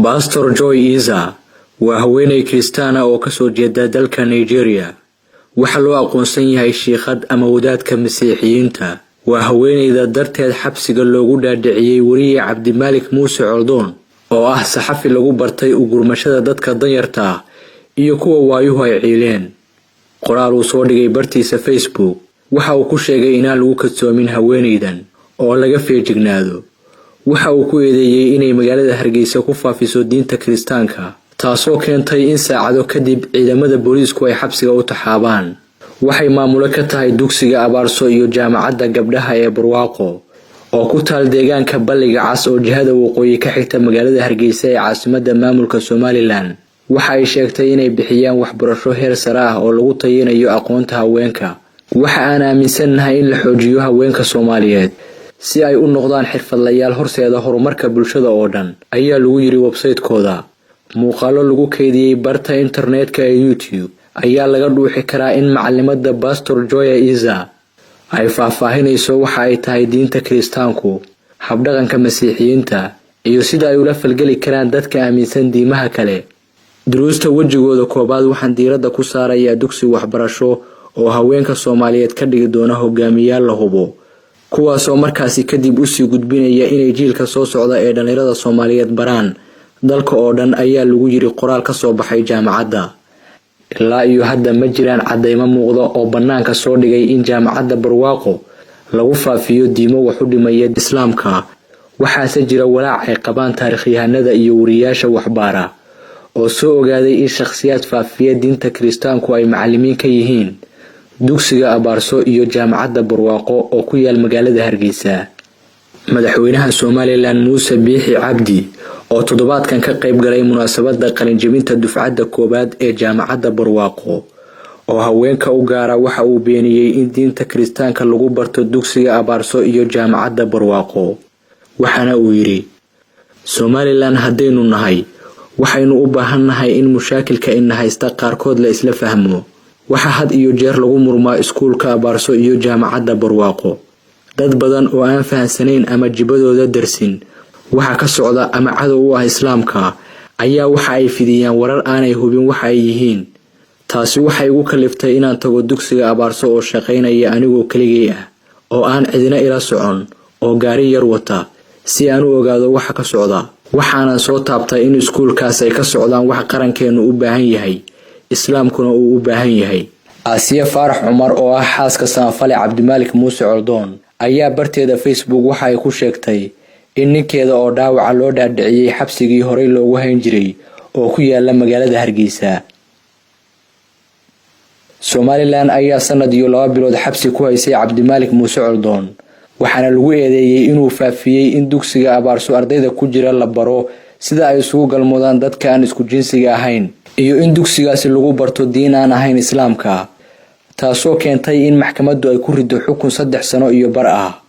Pastor Joy Isa waa haweeney Kristaan oo ka soo jeeda dalka Nigeria. waxa loo aqoonsan yahay sheekad ama wadaadka Masiixiyiinta. waa haweeneyda darteed xabsiga loogu dhaadhiciyay wariye Cabdimalik Muuse Coldoon oo ah saxafi lagu bartay u gurmashada dadka danyarta iyo kuwa waayuhu ay ciileen. qoraal uu soo dhigay bartiisa Facebook waxa uu ku sheegay inaan lagu kadsoomin haweeneydan oo laga feejignaado. waxa uu ku eedeeyay inay magaalada Hargeysa ku faafiso diinta Kiristaanka, taasoo keentay in saacado kadib ciidamada booliisku ay xabsiga u taxaabaan. waxay maamulo ka tahay dugsiga Abaarso iyo jaamacadda gabdhaha ee Barwaaqo oo ku taal deegaanka Balliga Cas oo jihada waqooyi ka xigta magaalada Hargeysa ee caasimadda maamulka Somaliland. waxa ay sheegtay inay bixiyaan waxbarasho heer sare ah oo lagu tayinayo aqoonta haweenka. waxa aan aaminsanahay in la xoojiyo haweenka Soomaaliyeed si ay u noqdaan xirfadlayaal horseeda horumarka bulshada oo dhan, ayaa lagu yiri website-kooda. muuqaalo lagu kaydiyay barta internetka ee YouTube ayaa laga dhuuxi karaa in macallimada Pastor Joy Isa ay faahfaahinayso waxa ay tahay diinta Kiristaanku, habdhaqanka Masiixiyiinta, iyo sida ay ula falgeli karaan dadka aaminsan diimaha kale. duruusta wajigooda koobaad waxaan diiradda ku saarayaa dugsi waxbarasho oo haweenka Soomaaliyeed ka dhigi doona hogaamiyayaal la hubo, kuwaasoo markaasi kadib u sii gudbinaya inay jiilka soo socda ee dhalinyarada Soomaaliyeed baraan dalka oo dhan, ayaa lagu yiri qoraal ka soo baxay jaamacadda. ilaa iyo hadda ma jiraan cadeymo muuqda oo banaanka soo dhigay in jaamacadda Barwaaqo lagu faafiyo diimo wax u dhimaya Islaamka. waxaase jira walaac ay qabaan taariikhyahanada iyo wariyaasha waxbaara oo soo ogaaday in shakhsiyaad faafiya diinta Kiristaanku ay macallimiin ka yihiin dugsiga Abaarso iyo jaamacadda Barwaaqo oo ku yaal magaalada Hargeysa. madaxweynaha Somaliland Muuse Biixi Cabdi oo toddobaadkan ka qayb galay munaasabadda qalinjebinta dufcadda koobaad ee jaamacadda Barwaaqo oo haweenka u gaara, waxa uu beeniyay in diinta Kiristaanka lagu barto dugsiga Abaarso iyo jaamacadda Barwaaqo. waxaana uu yiri, Somaliland haddaynu nahay waxaynu u baahannahay in mushaakilka ina haysta qaarkood la isla fahmo. waxa had iyo jeer lagu murmaa iskuulka Abaarso iyo jaamacadda Barwaaqo. dad badan oo aan fahansanayn ama jibadooda darsin waxa ka socda ama cadow u ah Islaamka ayaa waxa ay fidiyaan warar aanay hubin waxa ay yihiin. taasi waxay ugu kaliftay inaan tago dugsiga Abaarso oo shaqaynaya anigoo keligay ah oo aan cidina ila socon oo gaari yar wata si aan u ogaado waxa ka socda. waxaana soo taabtay in iskuulkaas ay ka socdaan wax qarankeenu u baahan yahay, Islaamkuna uu u baahan yahay. Asiya Faarax Cumar oo ah xaaska Sanfale Cabdimalik Muuse Coldoon ayaa barteeda Facebook waxa ay ku sheegtay in ninkeeda oo dhaawac loo dhaadhiciyay xabsigii horey loogu hayn jiray oo ku yaala magaalada Hargeysa. Somaliland ayaa sanad iyo 2 bilood xabsi ku haysay Cabdimalik Muuse Coldoon, waxaana lagu eedeeyay inuu faafiyay in dugsiga Abaarso ardayda ku jira la baro sida ay isugu galmoodaan dadka aan isku jinsiga ahayn iyo in dugsigaasi lagu barto diin aan ahayn Islaamka, taasoo keentay in maxkamaddu ay ku rido xukun 3 sano iyo bar ah.